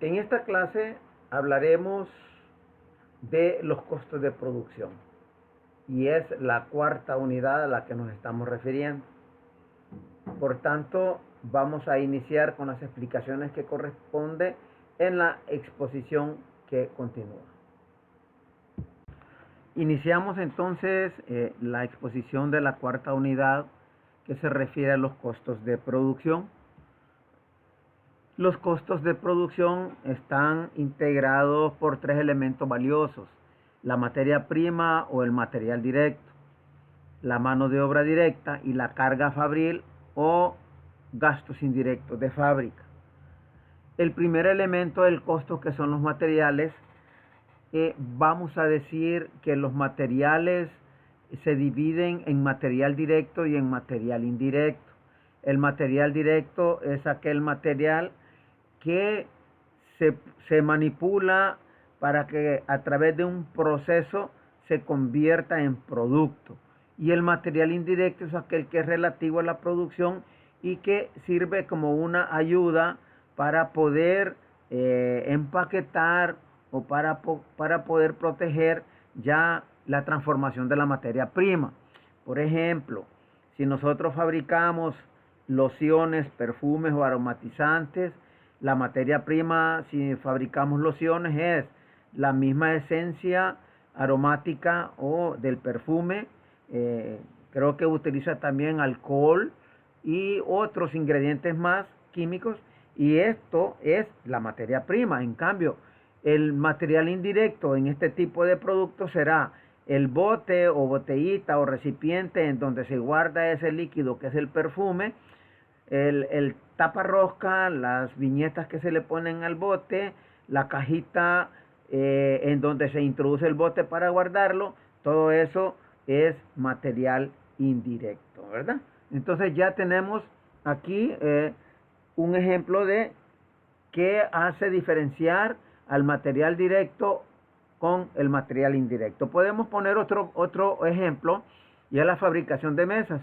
En esta clase hablaremos de los costos de producción y es la cuarta unidad a la que nos estamos refiriendo. Por tanto, vamos a iniciar con las explicaciones que corresponde en la exposición que continúa. Iniciamos entonces la exposición de la cuarta unidad que se refiere a los costos de producción. Los costos de producción están integrados por tres elementos valiosos: la materia prima o el material directo, la mano de obra directa y la carga fabril o gastos indirectos de fábrica. El primer elemento del costo, que son los materiales, vamos a decir que los materiales se dividen en material directo y en material indirecto. El material directo es aquel material que se manipula para que a través de un proceso se convierta en producto. Y el material indirecto es aquel que es relativo a la producción y que sirve como una ayuda para poder empaquetar o para poder proteger ya la transformación de la materia prima. Por ejemplo, si nosotros fabricamos lociones, perfumes o aromatizantes, la materia prima, si fabricamos lociones, es la misma esencia aromática o del perfume. Creo que utiliza también alcohol y otros ingredientes más químicos, y esto es la materia prima. En cambio, el material indirecto en este tipo de productos será el bote o botellita o recipiente en donde se guarda ese líquido que es el perfume, el taparrosca, las viñetas que se le ponen al bote, la cajita en donde se introduce el bote para guardarlo. Todo eso es material indirecto, ¿verdad? Entonces ya tenemos aquí un ejemplo de qué hace diferenciar al material directo con el material indirecto. Podemos poner otro ejemplo, y es la fabricación de mesas.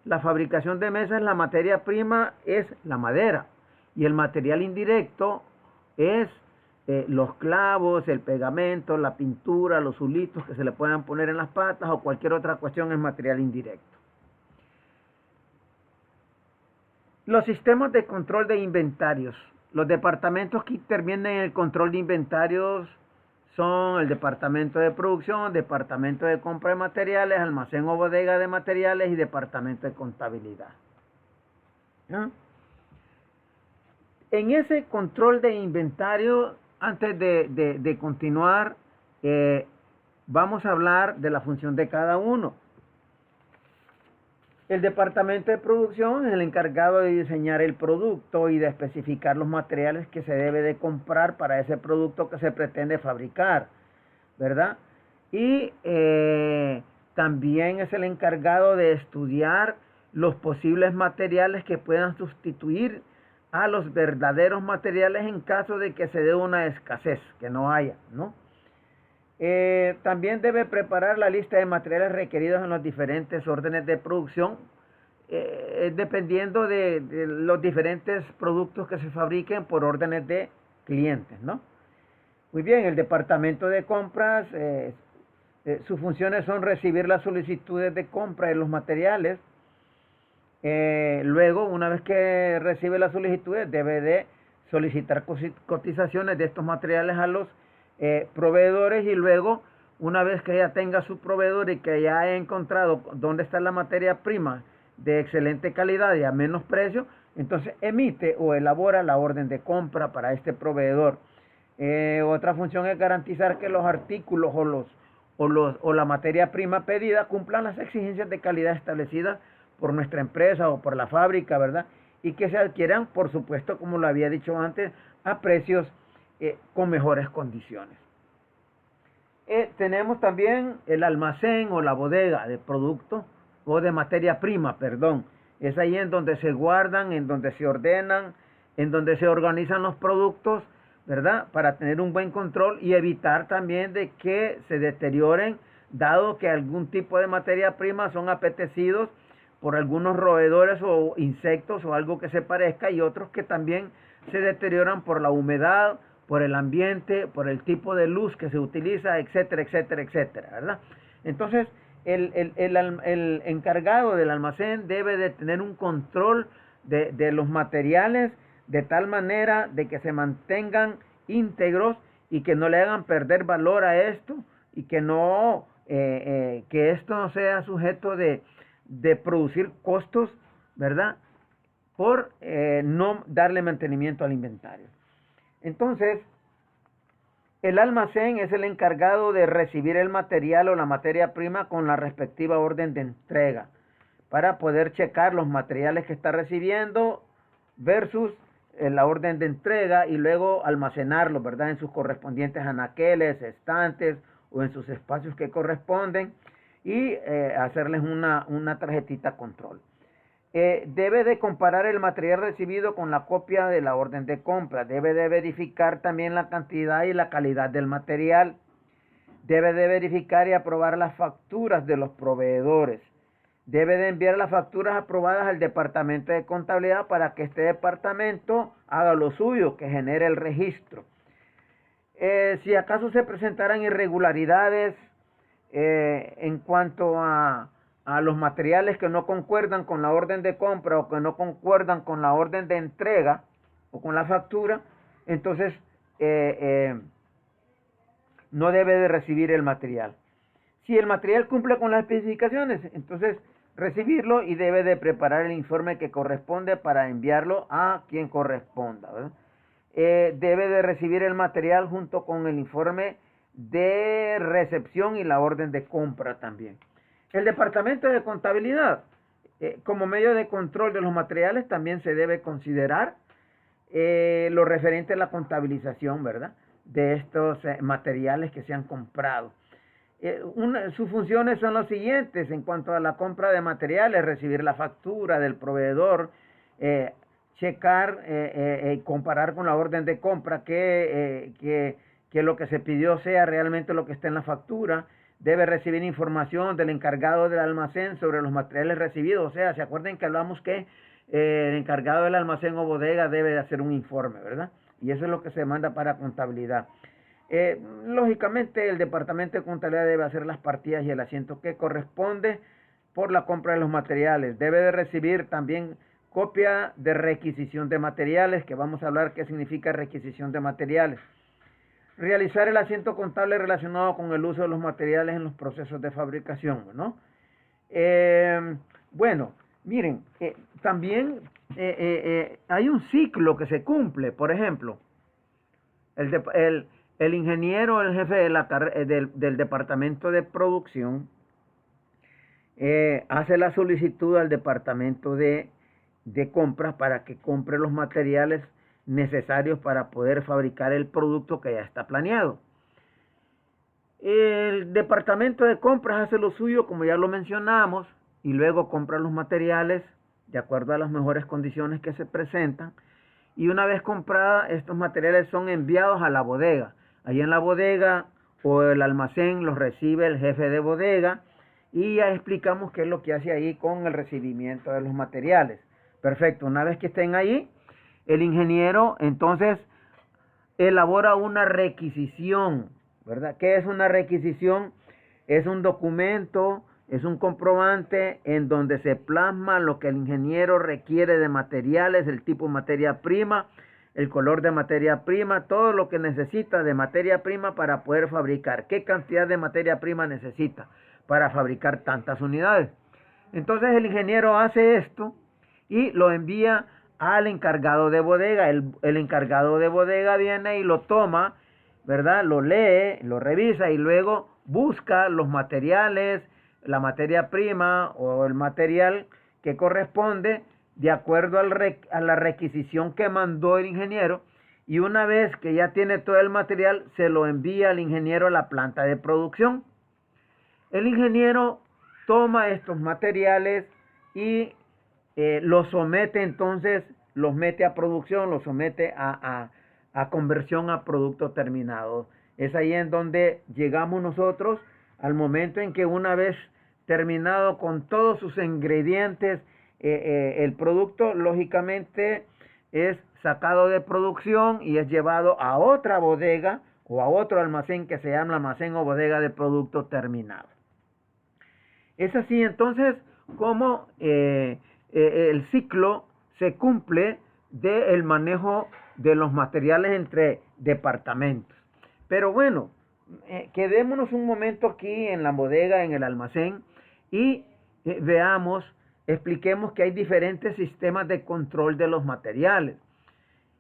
La fabricación de mesas, la materia prima es la madera y el material indirecto es los clavos, el pegamento, la pintura, los zulitos que se le puedan poner en las patas o cualquier otra cuestión es material indirecto. Los sistemas de control de inventarios. Los departamentos que intervienen en el control de inventarios son el departamento de producción, departamento de compra de materiales, almacén o bodega de materiales y departamento de contabilidad. ¿Ah? En ese control de inventario, antes de continuar, vamos a hablar de la función de cada uno. El departamento de producción es el encargado de diseñar el producto y de especificar los materiales que se debe de comprar para ese producto que se pretende fabricar, ¿verdad? Y también es el encargado de estudiar los posibles materiales que puedan sustituir a los verdaderos materiales en caso de que se dé una escasez, que no haya, ¿no? También debe preparar la lista de materiales requeridos en los diferentes órdenes de producción, dependiendo de los diferentes productos que se fabriquen por órdenes de clientes, ¿no? Muy bien, el departamento de compras, sus funciones son recibir las solicitudes de compra de los materiales. Luego, una vez que recibe las solicitudes, debe de solicitar cotizaciones de estos materiales a los proveedores, y luego, una vez que ya tenga su proveedor y que ya haya encontrado dónde está la materia prima de excelente calidad y a menos precio, entonces emite o elabora la orden de compra para este proveedor. Otra función es garantizar que los artículos o la materia prima pedida cumplan las exigencias de calidad establecidas por nuestra empresa o por la fábrica, ¿verdad? Y que se adquieran, por supuesto, como lo había dicho antes, a precios con mejores condiciones. Tenemos también el almacén o la bodega de productos o de materia prima, perdón. Es ahí en donde se guardan, en donde se ordenan, en donde se organizan los productos, ¿verdad? Para tener un buen control y evitar también de que se deterioren, dado que algún tipo de materia prima son apetecidos por algunos roedores o insectos o algo que se parezca, y otros que también se deterioran por la humedad por el ambiente, por el tipo de luz que se utiliza, etcétera, etcétera, etcétera, ¿verdad? Entonces, el encargado del almacén debe de tener un control de los materiales de tal manera de que se mantengan íntegros y que no le hagan perder valor a esto y que no que esto no sea sujeto de producir costos, ¿verdad? Por no darle mantenimiento al inventario. Entonces, el almacén es el encargado de recibir el material o la materia prima con la respectiva orden de entrega para poder checar los materiales que está recibiendo versus la orden de entrega y luego almacenarlos, ¿verdad? En sus correspondientes anaqueles, estantes o en sus espacios que corresponden y hacerles una tarjetita control. Debe de comparar el material recibido con la copia de la orden de compra. Debe de verificar también la cantidad y la calidad del material. Debe de verificar y aprobar las facturas de los proveedores. Debe de enviar las facturas aprobadas al departamento de contabilidad para que este departamento haga lo suyo, que genere el registro. Si acaso se presentaran irregularidades en cuanto a los materiales que no concuerdan con la orden de compra o que no concuerdan con la orden de entrega o con la factura, entonces no debe de recibir el material. Si el material cumple con las especificaciones, entonces recibirlo y debe de preparar el informe que corresponde para enviarlo a quien corresponda, ¿verdad? Debe de recibir el material junto con el informe de recepción y la orden de compra también. El departamento de contabilidad, como medio de control de los materiales, también se debe considerar lo referente a la contabilización, ¿verdad? De estos materiales que se han comprado. Sus funciones son las siguientes en cuanto a la compra de materiales: recibir la factura del proveedor, checar y comparar con la orden de compra que lo que se pidió sea realmente lo que está en la factura. Debe recibir información del encargado del almacén sobre los materiales recibidos. O sea, ¿se acuerdan que hablamos que el encargado del almacén o bodega debe de hacer un informe, ¿verdad? Y eso es lo que se manda para contabilidad. Lógicamente, el departamento de contabilidad debe hacer las partidas y el asiento que corresponde por la compra de los materiales. Debe de recibir también copia de requisición de materiales, que vamos a hablar qué significa requisición de materiales. Realizar el asiento contable relacionado con el uso de los materiales en los procesos de fabricación, ¿no? Bueno, miren, también hay un ciclo que se cumple. Por ejemplo, el ingeniero, el jefe del departamento de producción, hace la solicitud al departamento de compras para que compre los materiales necesarios para poder fabricar el producto que ya está planeado. El departamento de compras hace lo suyo, como ya lo mencionamos, y luego compra los materiales de acuerdo a las mejores condiciones que se presentan. Y una vez comprada, estos materiales son enviados a la bodega. Allí en la bodega o el almacén los recibe el jefe de bodega y ya explicamos qué es lo que hace ahí con el recibimiento de los materiales. Perfecto, una vez que estén ahí, el ingeniero entonces elabora una requisición, ¿verdad? ¿Qué es una requisición? Es un documento, es un comprobante en donde se plasma lo que el ingeniero requiere de materiales, el tipo de materia prima, el color de materia prima, todo lo que necesita de materia prima para poder fabricar. ¿Qué cantidad de materia prima necesita para fabricar tantas unidades? Entonces el ingeniero hace esto y lo envía al encargado de bodega. El encargado de bodega viene y lo toma, ¿verdad? Lo lee, lo revisa y luego busca los materiales, la materia prima o el material que corresponde de acuerdo a la requisición que mandó el ingeniero, y una vez que ya tiene todo el material se lo envía al ingeniero a la planta de producción. El ingeniero toma estos materiales y los somete, entonces los mete a producción, los somete a conversión a producto terminado. Es ahí en donde llegamos nosotros al momento en que una vez terminado con todos sus ingredientes, el producto lógicamente es sacado de producción y es llevado a otra bodega o a otro almacén que se llama almacén o bodega de producto terminado. Es así entonces como el ciclo se cumple del manejo de los materiales entre departamentos. Pero bueno, quedémonos un momento aquí en la bodega, en el almacén, y veamos, expliquemos que hay diferentes sistemas de control de los materiales.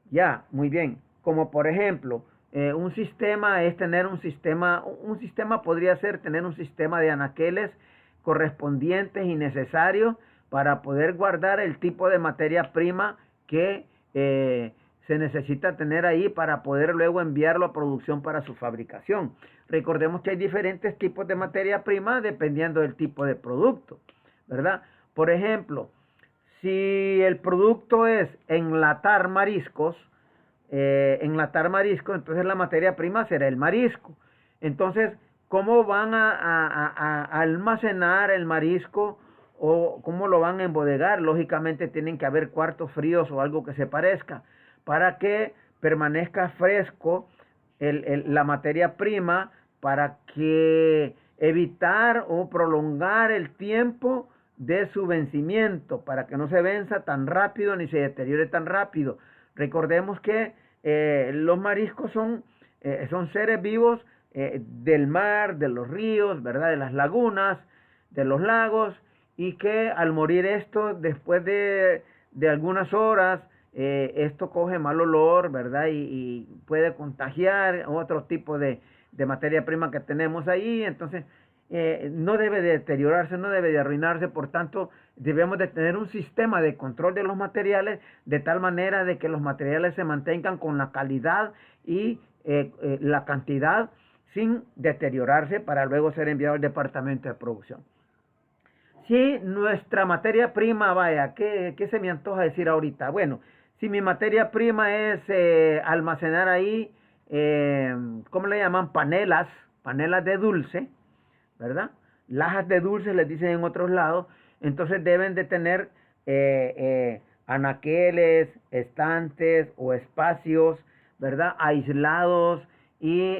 Ya, muy bien. Como por ejemplo, un sistema es tener un sistema podría ser tener un sistema de anaqueles correspondientes y necesarios para poder guardar el tipo de materia prima que se necesita tener ahí para poder luego enviarlo a producción para su fabricación. Recordemos que hay diferentes tipos de materia prima dependiendo del tipo de producto, ¿verdad? Por ejemplo, si el producto es enlatar mariscos, entonces la materia prima será el marisco. Entonces, ¿cómo van a almacenar el marisco o cómo lo van a embodegar? Lógicamente tienen que haber cuartos fríos o algo que se parezca para que permanezca fresco la materia prima, para que evitar o prolongar el tiempo de su vencimiento, para que no se venza tan rápido ni se deteriore tan rápido. Recordemos que los mariscos son seres vivos del mar, de los ríos, ¿verdad? De las lagunas, de los lagos, y que al morir esto, después de algunas horas, esto coge mal olor, ¿verdad? Y puede contagiar otro tipo de materia prima que tenemos ahí. Entonces, no debe de deteriorarse, no debe de arruinarse. Por tanto, debemos de tener un sistema de control de los materiales de tal manera de que los materiales se mantengan con la calidad y la cantidad sin deteriorarse para luego ser enviado al departamento de producción. Si nuestra materia prima, vaya, ¿qué se me antoja decir ahorita? Bueno, si mi materia prima es almacenar ahí, ¿cómo le llaman? Panelas de dulce, ¿verdad? Lajas de dulce les dicen en otros lados. Entonces deben de tener anaqueles, estantes o espacios, ¿verdad? Aislados y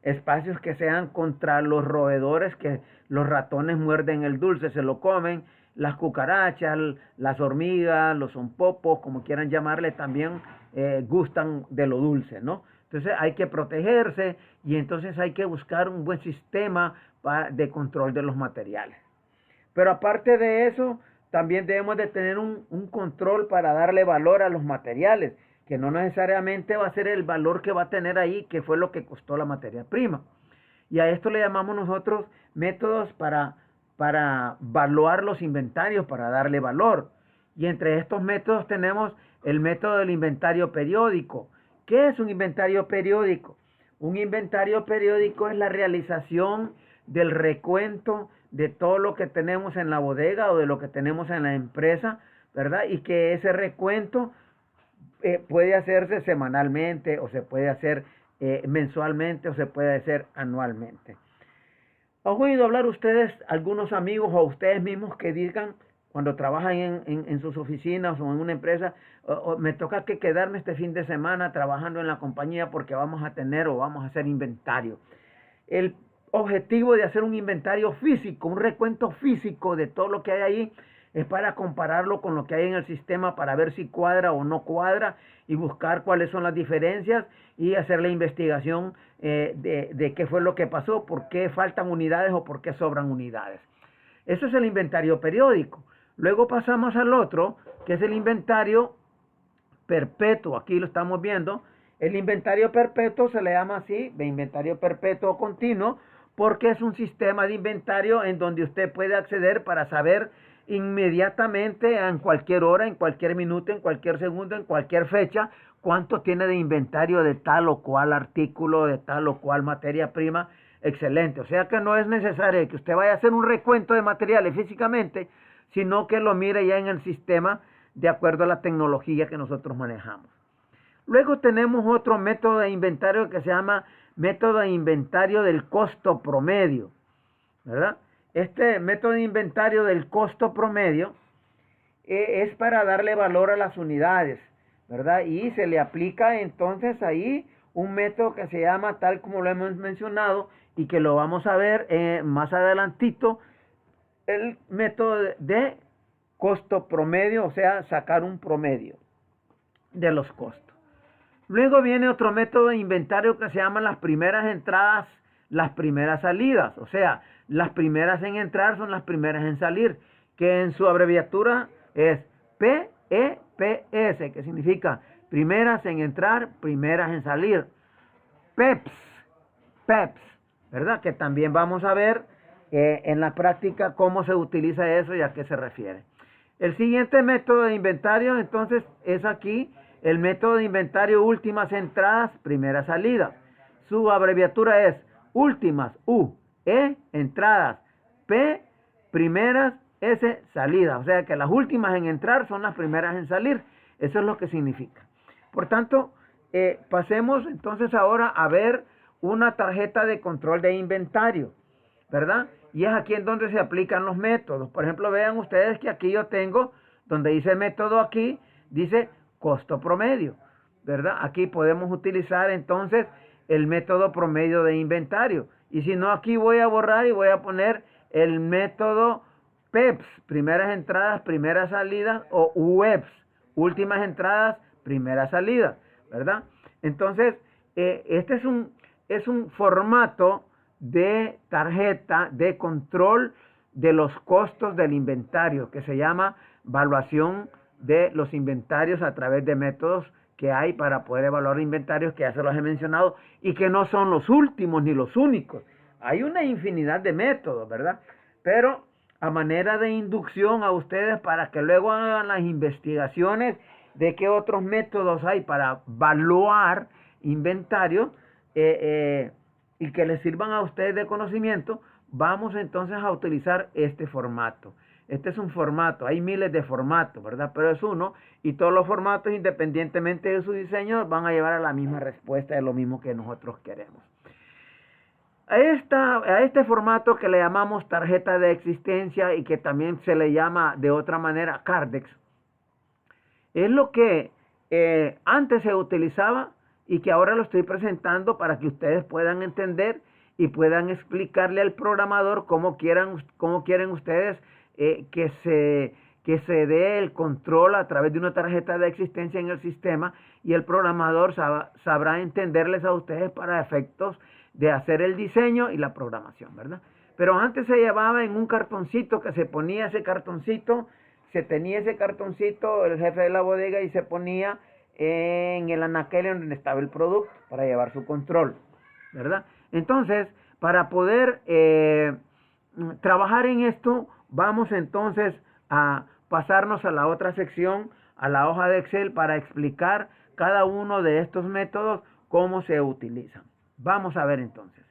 espacios que sean contra los roedores, que los ratones muerden el dulce, se lo comen. Las cucarachas, las hormigas, los zompopos, como quieran llamarle, también gustan de lo dulce, ¿no? Entonces hay que protegerse y entonces hay que buscar un buen sistema de control de los materiales. Pero aparte de eso, también debemos de tener un control para darle valor a los materiales, que no necesariamente va a ser el valor que va a tener ahí, que fue lo que costó la materia prima. Y a esto le llamamos nosotros métodos para evaluar los inventarios, para darle valor. Y entre estos métodos tenemos el método del inventario periódico. ¿Qué es un inventario periódico? Un inventario periódico es la realización del recuento de todo lo que tenemos en la bodega o de lo que tenemos en la empresa, ¿verdad? Y que ese recuento puede hacerse semanalmente o se puede hacer mensualmente o se puede hacer anualmente. ¿Han oído hablar ustedes, algunos amigos o ustedes mismos que digan cuando trabajan en sus oficinas o en una empresa, me toca que quedarme este fin de semana trabajando en la compañía porque vamos a tener o vamos a hacer inventario? El objetivo de hacer un inventario físico, un recuento físico de todo lo que hay ahí, es para compararlo con lo que hay en el sistema para ver si cuadra o no cuadra y buscar cuáles son las diferencias y hacer la investigación de qué fue lo que pasó, por qué faltan unidades o por qué sobran unidades. Eso es el inventario periódico. Luego pasamos al otro, que es el inventario perpetuo. Aquí lo estamos viendo. El inventario perpetuo se le llama así, de inventario perpetuo continuo, porque es un sistema de inventario en donde usted puede acceder para saber inmediatamente, en cualquier hora, en cualquier minuto, en cualquier segundo, en cualquier fecha, cuánto tiene de inventario de tal o cual artículo, de tal o cual materia prima. Excelente. O sea que no es necesario que usted vaya a hacer un recuento de materiales físicamente, sino que lo mire ya en el sistema de acuerdo a la tecnología que nosotros manejamos. Luego tenemos otro método de inventario que se llama método de inventario del costo promedio, ¿verdad? Este método de inventario del costo promedio es para darle valor a las unidades, ¿verdad? Y se le aplica entonces ahí un método que se llama, tal como lo hemos mencionado y que lo vamos a ver más adelantito, el método de costo promedio, o sea, sacar un promedio de los costos. Luego viene otro método de inventario que se llama las primeras entradas, las primeras salidas. O sea, las primeras en entrar son las primeras en salir, que en su abreviatura es PEPS, que significa primeras en entrar, primeras en salir. PEPS, ¿verdad? Que también vamos a ver en la práctica cómo se utiliza eso y a qué se refiere. El siguiente método de inventario, entonces, es aquí el método de inventario últimas entradas, primeras salidas. Su abreviatura es últimas, U, E, entradas, P, primeras, S, salidas. O sea que las últimas en entrar son las primeras en salir. Eso es lo que significa. Por tanto, pasemos entonces ahora a ver una tarjeta de control de inventario, ¿verdad? Y es aquí en donde se aplican los métodos. Por ejemplo, vean ustedes que aquí yo tengo, donde dice método aquí, dice costo promedio, ¿verdad? Aquí podemos utilizar entonces el método promedio de inventario. Y si no, aquí voy a borrar y voy a poner el método PEPS, primeras entradas, primeras salidas, o UEPS, últimas entradas, primeras salidas, ¿verdad? Entonces, este es un formato de tarjeta de control de los costos del inventario, que se llama evaluación de los inventarios a través de métodos que hay para poder evaluar inventarios, que ya se los he mencionado, y que no son los últimos ni los únicos. Hay una infinidad de métodos, ¿verdad? Pero a manera de inducción a ustedes para que luego hagan las investigaciones de qué otros métodos hay para evaluar inventario, y que les sirvan a ustedes de conocimiento, vamos entonces a utilizar este formato. Este es un formato, hay miles de formatos, ¿verdad? Pero es uno, y todos los formatos, independientemente de su diseño, van a llevar a la misma respuesta de lo mismo que nosotros queremos. A este formato que le llamamos tarjeta de existencia y que también se le llama de otra manera Cardex, es lo que antes se utilizaba y que ahora lo estoy presentando para que ustedes puedan entender y puedan explicarle al programador cómo quieren ustedes que se dé el control a través de una tarjeta de existencia en el sistema, y el programador sabrá entenderles a ustedes para efectos de hacer el diseño y la programación, ¿verdad? Pero antes se llevaba en un cartoncito, que se ponía ese cartoncito, se tenía ese cartoncito, el jefe de la bodega, y se ponía en el anaquel donde estaba el producto para llevar su control, ¿verdad? Entonces, para poder trabajar en esto, vamos entonces a pasarnos a la otra sección, a la hoja de Excel, para explicar cada uno de estos métodos, cómo se utilizan. Vamos a ver entonces.